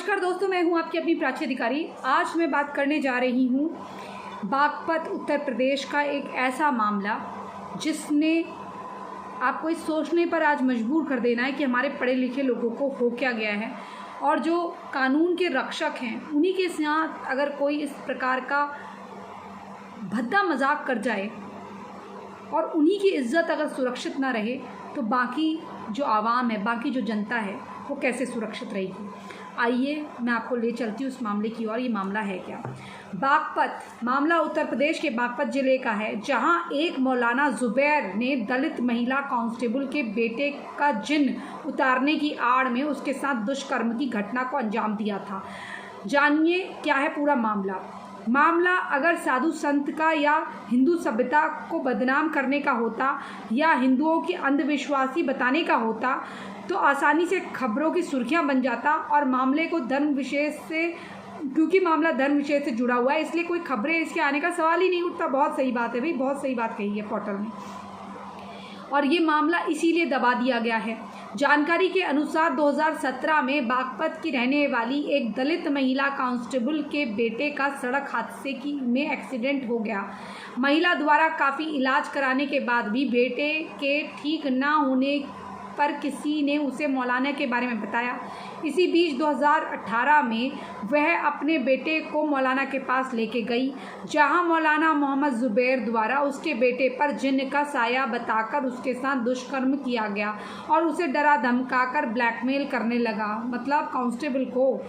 नमस्कार दोस्तों, मैं हूं आपकी अपनी प्राची अधिकारी। आज मैं बात करने जा रही हूं बागपत उत्तर प्रदेश का एक ऐसा मामला जिसने आपको इस सोचने पर आज मजबूर कर देना है कि हमारे पढ़े लिखे लोगों को हो क्या गया है, और जो कानून के रक्षक हैं उन्हीं के साथ अगर कोई इस प्रकार का भद्दा मजाक कर जाए और उन्हीं की इज्जत अगर सुरक्षित ना रहे तो बाकी जो आवाम है, बाकी जो जनता है, वो कैसे सुरक्षित रहेगी। आइए मैं आपको ले चलती हूँ उस मामले की ओर। ये मामला है क्या? बागपत मामला उत्तर प्रदेश के बागपत ज़िले का है, जहां एक मौलाना जुबैर ने दलित महिला कांस्टेबल के बेटे का जिन उतारने की आड़ में उसके साथ दुष्कर्म की घटना को अंजाम दिया था। जानिए क्या है पूरा मामला। अगर साधु संत का या हिंदू सभ्यता को बदनाम करने का होता या हिंदुओं की अंधविश्वासी बताने का होता तो आसानी से खबरों की सुर्खियां बन जाता, और मामले को धर्म विशेष से, क्योंकि मामला धर्म विशेष से जुड़ा हुआ है इसलिए कोई खबरें इसके आने का सवाल ही नहीं उठता। बहुत सही बात है भाई, बहुत सही बात कही है पोर्टल ने, और ये मामला इसीलिए दबा दिया गया है। जानकारी के अनुसार 2017 में बागपत की रहने वाली एक दलित महिला कांस्टेबल के बेटे का सड़क हादसे में एक्सीडेंट हो गया। महिला द्वारा काफ़ी इलाज कराने के बाद भी बेटे के ठीक ना होने पर किसी ने उसे मौलाना के बारे में बताया। इसी बीच 2018 में वह अपने बेटे को मौलाना के पास लेके गई, जहां मौलाना मोहम्मद जुबैर द्वारा उसके बेटे पर जिन्न का साया बताकर उसके साथ दुष्कर्म किया गया और उसे डरा धमकाकर ब्लैकमेल करने लगा, मतलब कांस्टेबल को।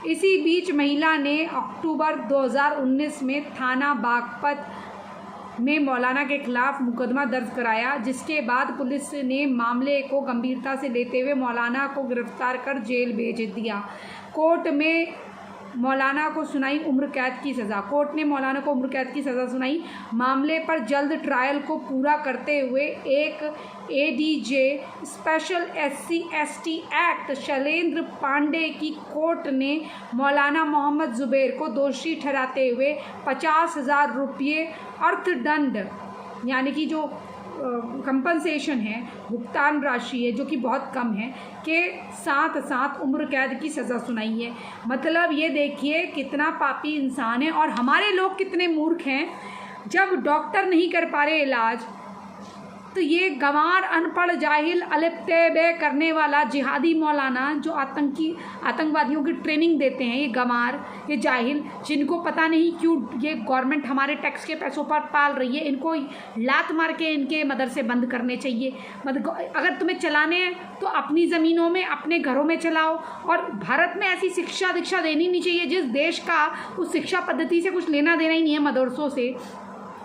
इसी बीच महिला ने अक्टूबर 2019 में थाना बागपत में मौलाना के खिलाफ मुकदमा दर्ज कराया, जिसके बाद पुलिस ने मामले को गंभीरता से लेते हुए मौलाना को गिरफ्तार कर जेल भेज दिया। कोर्ट ने मौलाना को सुनाई उम्र कैद की सज़ा सुनाई। मामले पर जल्द ट्रायल को पूरा करते हुए एक ADJ special SC/ST act Shailendra Pandey की कोर्ट ने मौलाना मोहम्मद जुबैर को दोषी ठहराते हुए 50,000 रुपये अर्थदंड, यानी कि जो कंपनसेशन है, भुगतान राशि है जो कि बहुत कम है, के साथ साथ उम्र कैद की सज़ा सुनाई है। मतलब ये देखिए कितना पापी इंसान है, और हमारे लोग कितने मूर्ख हैं। जब डॉक्टर नहीं कर पा रहे इलाज तो ये गंवार, अनपढ़, जाहिल, अलिप्ते करने वाला जिहादी मौलाना जो आतंकवादियों की ट्रेनिंग देते हैं, ये गंवार, ये जाहिल, जिनको पता नहीं क्यों ये गवर्नमेंट हमारे टैक्स के पैसों पर पाल रही है, इनको लात मार के इनके मदरसे बंद करने चाहिए। मतलब अगर तुम्हें चलाने हैं तो अपनी ज़मीनों में, अपने घरों में चलाओ। और भारत में ऐसी शिक्षा दीक्षा देनी नहीं चाहिए जिस देश का उस शिक्षा पद्धति से कुछ लेना देना ही नहीं है, मदरसों से।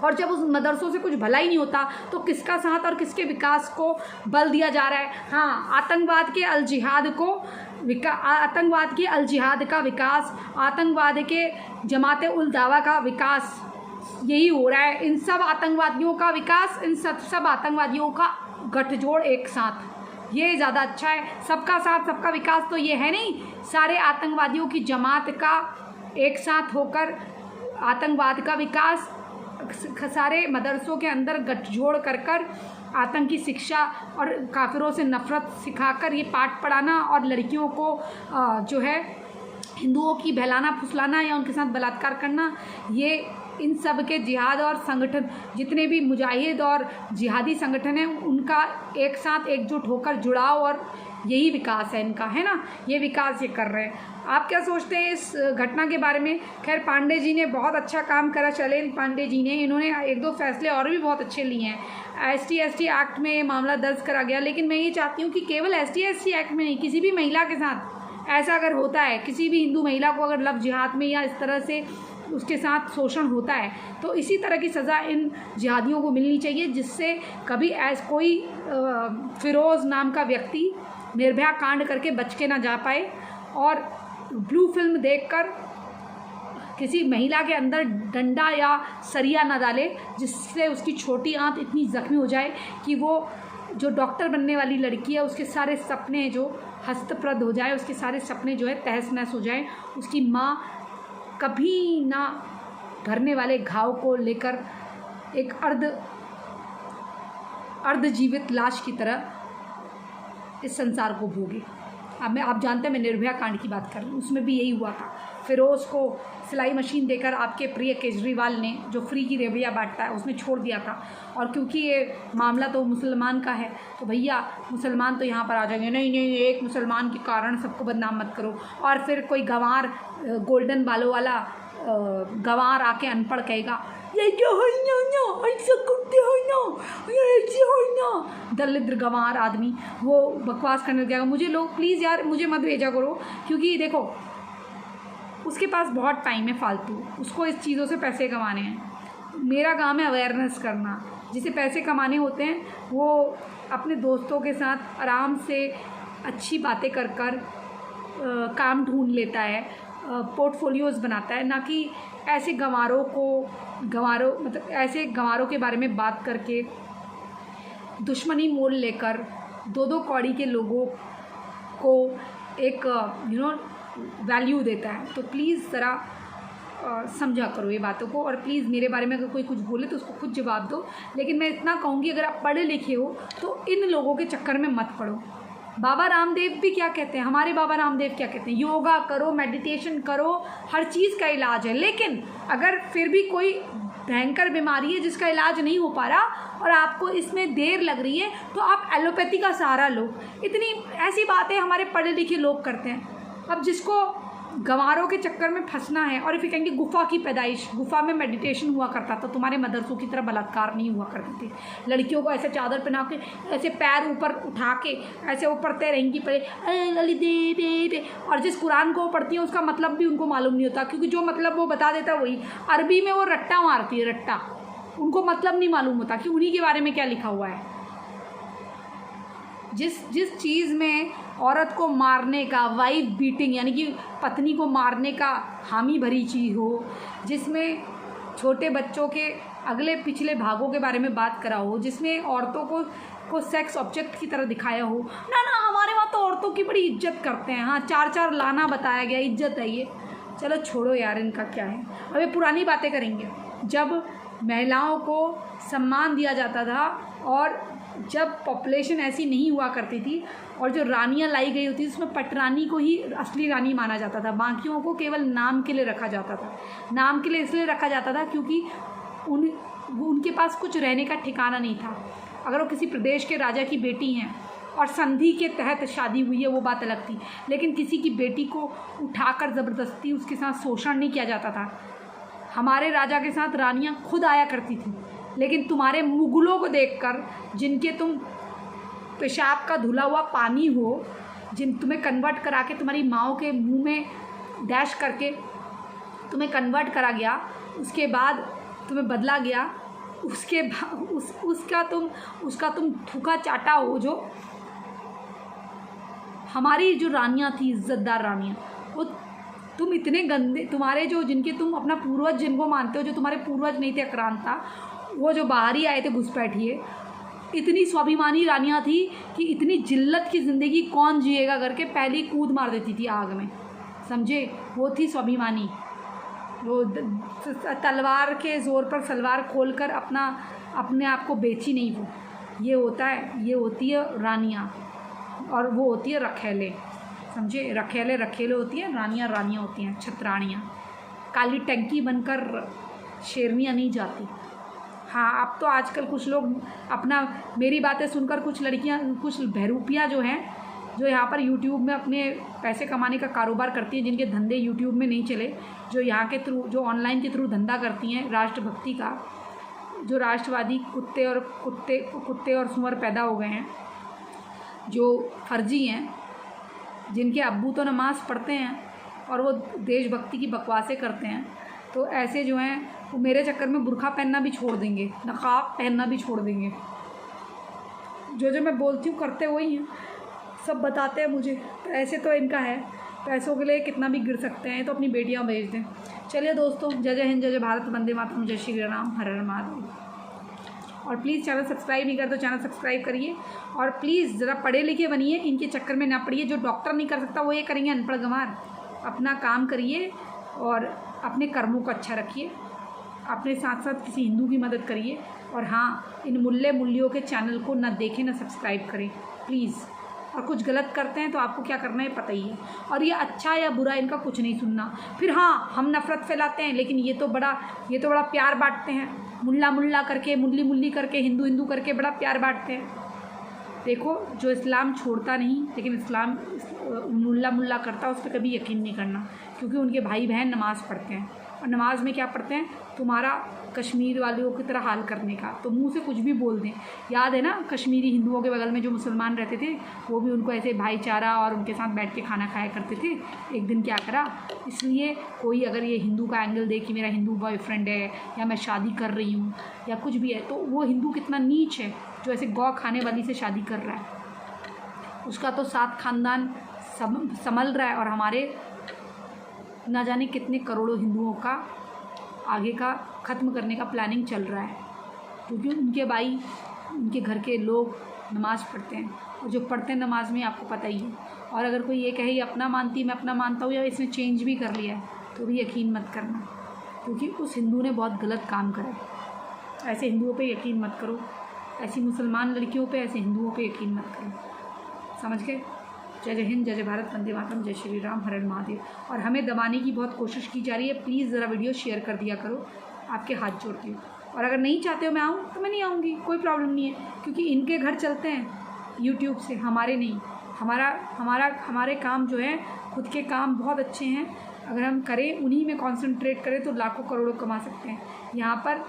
और जब उस मदरसों से कुछ भला ही नहीं होता तो किसका साथ और किसके विकास को बल दिया जा रहा है? हाँ, आतंकवाद के अल जिहाद का विकास, आतंकवाद के जमाते उल दावा का विकास, यही हो रहा है। इन सब आतंकवादियों का विकास, इन सब आतंकवादियों का गठजोड़ एक साथ, ये ज़्यादा अच्छा है। सबका साथ सबका विकास तो ये है नहीं। सारे आतंकवादियों की जमात का एक साथ होकर आतंकवाद का विकास, सारे मदरसों के अंदर गठजोड़ कर आतंकी शिक्षा और काफिरों से नफरत सिखाकर ये पाठ पढ़ाना, और लड़कियों को जो है हिंदुओं की बहलाना फुसलाना या उनके साथ बलात्कार करना, ये इन सब के जिहाद और संगठन, जितने भी मुजाहिद और जिहादी संगठन हैं, उनका एक साथ एकजुट होकर जुड़ाव, और यही विकास है इनका, है ना। ये विकास ये कर रहे हैं। आप क्या सोचते हैं इस घटना के बारे में? खैर, पांडे जी ने बहुत अच्छा काम करा, शैलेंद्र पांडे जी ने, इन्होंने 1-2 फैसले और भी बहुत अच्छे लिए हैं। ST/ST एक्ट में ये मामला दर्ज करा गया, लेकिन मैं ये चाहती हूँ कि केवल ST/ST एक्ट में नहीं, किसी भी महिला के साथ ऐसा अगर होता है, किसी भी हिंदू महिला को अगर लव जिहाद में या इस तरह से उसके साथ शोषण होता है, तो इसी तरह की सज़ा इन जिहादियों को मिलनी चाहिए, जिससे कभी कोई फिरोज़ नाम का व्यक्ति निर्भया कांड करके बच के ना जा पाए, और ब्लू फिल्म देखकर किसी महिला के अंदर डंडा या सरिया ना डाले, जिससे उसकी छोटी आंत इतनी ज़ख्मी हो जाए कि वो जो डॉक्टर बनने वाली लड़की है उसके सारे सपने जो हस्तप्रद हो जाए, उसके सारे सपने जो है तहस नहस हो जाए। उसकी माँ कभी ना भरने वाले घाव को लेकर एक अर्ध जीवित लाश की तरह इस संसार को भोगे। अब आप जानते हैं मैं निर्भया कांड की बात कर रही हूँ, उसमें भी यही हुआ था। फिरोज़ को सिलाई मशीन देकर आपके प्रिय केजरीवाल ने, जो फ्री की रेवड़ियाँ बांटता है, उसने छोड़ दिया था। और क्योंकि ये मामला तो मुसलमान का है तो भैया मुसलमान तो यहाँ पर आ जाएंगे, नहीं नहीं एक मुसलमान के कारण सबको बदनाम मत करो। और फिर कोई गंवार गोल्डन बालों वाला गंवार आके अनपढ़ कहेगा ये क्या हो ना, ऐसा करते हो ना, ये ऐसे हो ना, दलित गंवार आदमी वो बकवास करने जाएगा। मुझे लोग प्लीज़ यार मुझे मत भेजा करो, क्योंकि देखो उसके पास बहुत टाइम है फालतू, उसको इस चीज़ों से पैसे कमाने हैं। मेरा काम है अवेयरनेस करना। जिसे पैसे कमाने होते हैं वो अपने दोस्तों के साथ आराम से अच्छी बातें कर कर काम ढूंढ लेता है, पोर्टफोलियोज़ बनाता है, ना कि ऐसे ऐसे गंवारों के बारे में बात करके दुश्मनी मोल लेकर दो कौड़ी के लोगों को एक वैल्यू देता है। तो प्लीज़ ज़रा समझा करो ये बातों को। और प्लीज़ मेरे बारे में अगर कोई कुछ बोले तो उसको खुद जवाब दो। लेकिन मैं इतना कहूँगी, अगर आप पढ़े लिखे हो तो इन लोगों के चक्कर में मत पड़ो। बाबा रामदेव भी क्या कहते हैं, हमारे बाबा रामदेव क्या कहते हैं, योगा करो, मेडिटेशन करो, हर चीज़ का इलाज है। लेकिन अगर फिर भी कोई भयंकर बीमारी है जिसका इलाज नहीं हो पा रहा और आपको इसमें देर लग रही है तो आप एलोपैथी का सहारा लो। इतनी ऐसी बातें हमारे पढ़े लिखे लोग करते हैं। अब जिसको गंवारों के चक्कर में फंसना है, और फिर कहेंगे गुफा की पैदाइश, गुफा में मेडिटेशन हुआ करता था, तुम्हारे मदरसों की तरह बलात्कार नहीं हुआ करते थे। लड़कियों को ऐसे चादर पहना के ऐसे पैर ऊपर उठा के ऐसे वो पढ़ते रहेंगी पढ़े दे। और जिस कुरान को वो पढ़ती है उसका मतलब भी उनको मालूम नहीं होता, क्योंकि जो मतलब वो बता देता है वही अरबी में वो रट्टा मारती है, रट्टा। उनको मतलब नहीं मालूम होता कि उन्हीं के बारे में क्या लिखा हुआ है। जिस चीज़ में औरत को मारने का, वाइफ बीटिंग यानी कि पत्नी को मारने का हामी भरी चीज़ हो, जिसमें छोटे बच्चों के अगले पिछले भागों के बारे में बात करा हो, जिसमें औरतों को सेक्स ऑब्जेक्ट की तरह दिखाया हो, ना हमारे वहाँ तो औरतों की बड़ी इज्जत करते हैं। हाँ, 4 लाना बताया गया, इज्जत है ये। चलो छोड़ो यार, इनका क्या है। अब ये पुरानी बातें करेंगे जब महिलाओं को सम्मान दिया जाता था और जब पॉपुलेशन ऐसी नहीं हुआ करती थी और जो रानियां लाई गई होती थी उसमें पटरानी को ही असली रानी माना जाता था, बाकियों को केवल नाम के लिए रखा जाता था। नाम के लिए इसलिए रखा जाता था क्योंकि उनके पास कुछ रहने का ठिकाना नहीं था। अगर वो किसी प्रदेश के राजा की बेटी हैं और संधि के तहत शादी हुई है वो बात अलग थी, लेकिन किसी की बेटी को उठाकर ज़बरदस्ती उसके साथ शोषण नहीं किया जाता था। हमारे राजा के साथ रानियाँ खुद आया करती थी। लेकिन तुम्हारे मुगलों को देखकर, जिनके तुम पेशाब का धुला हुआ पानी हो, जिन तुम्हें कन्वर्ट करा के तुम्हारी माओ के मुंह में डैश करके तुम्हें कन्वर्ट करा गया, उसके बाद तुम्हें बदला गया, उसका तुम थूका चाटा हो। जो हमारी जो रानियाँ थी, इज्जतदार रानियाँ, वो तुम इतने गंदे, तुम्हारे जो जिनके तुम अपना पूर्वज जिनको मानते हो, जो तुम्हारे पूर्वज नहीं थे आक्रांता, वो जो बाहर ही आए थे घुसपैठिए, इतनी स्वाभिमानी रानियाँ थी कि इतनी जिल्लत की ज़िंदगी कौन जिएगा करके पहली कूद मार देती थी आग में, समझे। वो थी स्वाभिमानी। वो तलवार के ज़ोर पर सलवार खोलकर अपने आप को बेची नहीं। वो ये होती है रानियाँ, और वो होती है रखेले, समझे। रखेले होती है, रानियाँ होती हैं छतरानियाँ। काली टंकी बनकर शेरनियाँ नहीं जाती। हाँ, अब तो आजकल कुछ लोग मेरी बातें सुनकर कुछ लड़कियां, कुछ बहरूपियाँ जो हैं, जो यहाँ पर यूट्यूब में अपने पैसे कमाने का कारोबार करती हैं, जिनके धंधे यूट्यूब में नहीं चले, जो यहाँ के थ्रू, जो ऑनलाइन के थ्रू धंधा करती हैं राष्ट्रभक्ति का, जो राष्ट्रवादी कुत्ते और सुअर पैदा हो गए हैं, जो फर्जी हैं, जिनके अब्बू तो नमाज़ पढ़ते हैं और वो देशभक्ति की बकवासें करते हैं, तो ऐसे जो हैं वो मेरे चक्कर में बुर्खा पहनना भी छोड़ देंगे, नकाब पहनना भी छोड़ देंगे। जो मैं बोलती हूँ करते वही हैं, सब बताते हैं मुझे। ऐसे तो इनका है, पैसों के लिए कितना भी गिर सकते हैं, तो अपनी बेटियाँ भेज दें। चलिए दोस्तों, जय जय हिंद, जय जय भारत, वंदे मातरम, जय श्री राम, हर हर महादेव। और प्लीज़ चैनल सब्सक्राइब नहीं करते तो चैनल सब्सक्राइब करिए, और प्लीज़ ज़रा पढ़े लिखे बनिए, इनके चक्कर में ना पड़िए। जो डॉक्टर नहीं कर सकता वो ये करेंगे अनपढ़ गंवार। अपना काम करिए और अपने कर्मों को अच्छा रखिए, अपने साथ साथ किसी हिंदू की मदद करिए। और हाँ, इन मुल्लियों के चैनल को ना देखें ना सब्सक्राइब करें प्लीज़। और कुछ गलत करते हैं तो आपको क्या करना है पता ही है। और ये अच्छा या बुरा इनका कुछ नहीं सुनना। फिर हाँ, हम नफ़रत फैलाते हैं, लेकिन ये तो बड़ा प्यार बांटते हैं, मुल्ला मुल्ला करके, मुल्ली मुल्ली करके, हिंदू हिंदू करके बड़ा प्यार बांटते हैं। देखो, जो इस्लाम छोड़ता नहीं, लेकिन इस्लाम मुल्ला मुल्ला करता है, उस पर कभी यकीन नहीं करना, क्योंकि उनके भाई बहन नमाज़ पढ़ते हैं। और नमाज में क्या पढ़ते हैं? तुम्हारा कश्मीर वालों की तरह हाल करने का। तो मुंह से कुछ भी बोल दें। याद है ना, कश्मीरी हिंदुओं के बगल में जो मुसलमान रहते थे, वो भी उनको ऐसे भाईचारा और उनके साथ बैठ के खाना खाया करते थे। एक दिन क्या करा, इसलिए कोई अगर ये हिंदू का एंगल दे कि मेरा हिंदू बॉयफ्रेंड है या मैं शादी कर रही हूँ या कुछ भी है, तो वो हिंदू कितना नीच है जो ऐसे गौ खाने वाली से शादी कर रहा है। उसका तो 7 खानदान संभल रहा है, और हमारे ना जाने कितने करोड़ों हिंदुओं का आगे का ख़त्म करने का प्लानिंग चल रहा है, क्योंकि उनके भाई, उनके घर के लोग नमाज़ पढ़ते हैं, और जो पढ़ते हैं नमाज में आपको पता ही है। और अगर कोई ये कहे ये अपना मानती है, मैं अपना मानता हूँ, या इसने चेंज भी कर लिया है, तो भी यकीन मत करना, क्योंकि उस हिंदू ने बहुत गलत काम करा है। ऐसे हिंदुओं पे यकीन मत करो, ऐसी मुसलमान लड़कियों पे, ऐसे हिंदुओं पे यकीन मत करो। समझ गए? जय जय हिंद, जय जय भारत, वंदे मातरम, जय श्री राम, हर हर महादेव। और हमें दबाने की बहुत कोशिश की जा रही है, प्लीज़ ज़रा वीडियो शेयर कर दिया करो, आपके हाथ जोड़ती हूँ। और अगर नहीं चाहते हो मैं आऊँ तो मैं नहीं आऊँगी, कोई प्रॉब्लम नहीं है, क्योंकि इनके घर चलते हैं यूट्यूब से, हमारे नहीं। हमारे काम जो है, खुद के काम बहुत अच्छे हैं, अगर हम करें, उन्हीं में कॉन्सेंट्रेट करें तो लाखों करोड़ों कमा सकते हैं। यहाँ पर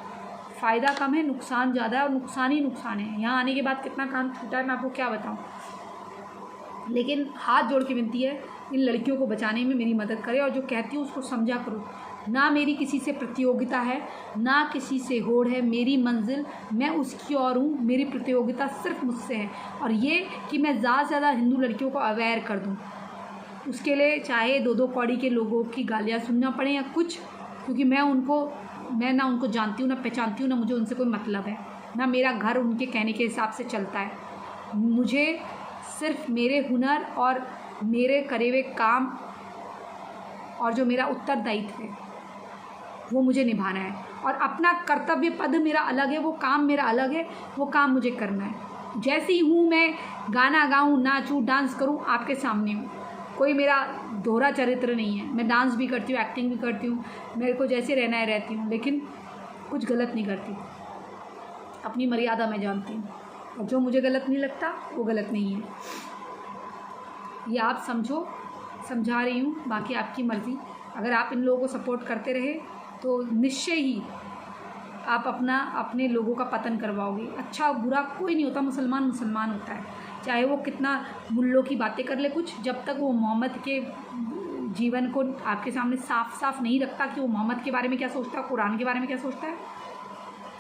फ़ायदा कम है, नुकसान ज़्यादा है, और नुकसान ही नुकसान है। यहाँ आने के बाद कितना काम छूटा है मैं आपको क्या बताऊँ। लेकिन हाथ जोड़ के विनती है, इन लड़कियों को बचाने में मेरी मदद करें, और जो कहती हूँ उसको समझा करो। ना मेरी किसी से प्रतियोगिता है, ना किसी से होड़ है, मेरी मंजिल मैं उसकी और हूँ, मेरी प्रतियोगिता सिर्फ मुझसे है। और ये कि मैं ज़्यादा से ज़्यादा हिंदू लड़कियों को अवेयर कर दूँ, उसके लिए चाहे 2-2 कौड़ी के लोगों की गालियाँ सुनना पड़े या कुछ, क्योंकि मैं ना उनको जानती हूँ, ना पहचानती हूँ, ना मुझे उनसे कोई मतलब है, ना मेरा घर उनके कहने के हिसाब से चलता है। मुझे सिर्फ मेरे हुनर और मेरे करे हुए काम और जो मेरा उत्तरदायित्व है वो मुझे निभाना है, और अपना कर्तव्य पद मेरा अलग है, वो काम मेरा अलग है, वो काम मुझे करना है। जैसी हूँ मैं, गाना गाऊँ, नाचूँ, डांस करूँ, आपके सामने हूँ, कोई मेरा दोहरा चरित्र नहीं है। मैं डांस भी करती हूँ, एक्टिंग भी करती हूँ, मेरे को जैसे रहना है रहती हूँ, लेकिन कुछ गलत नहीं करती, अपनी मर्यादा मैं जानती हूँ, और जो मुझे गलत नहीं लगता वो गलत नहीं है। ये आप समझो, समझा रही हूँ, बाकी आपकी मर्ज़ी। अगर आप इन लोगों को सपोर्ट करते रहे तो निश्चय ही आप अपने लोगों का पतन करवाओगे। अच्छा बुरा कोई नहीं होता, मुसलमान मुसलमान होता है, चाहे वो कितना मुल्लों की बातें कर ले कुछ, जब तक वो मोहम्मद के जीवन को आपके सामने साफ साफ नहीं रखता कि वो मोहम्मद के बारे में क्या सोचता है, कुरान के बारे में क्या सोचता है,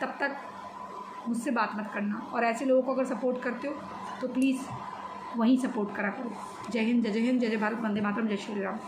तब तक मुझसे बात मत करना। और ऐसे लोगों को अगर सपोर्ट करते हो तो प्लीज़ वहीं सपोर्ट करा करो। जय हिंद, जय जय हिंद, जय जय भारत, वंदे मातरम, जय श्री राम।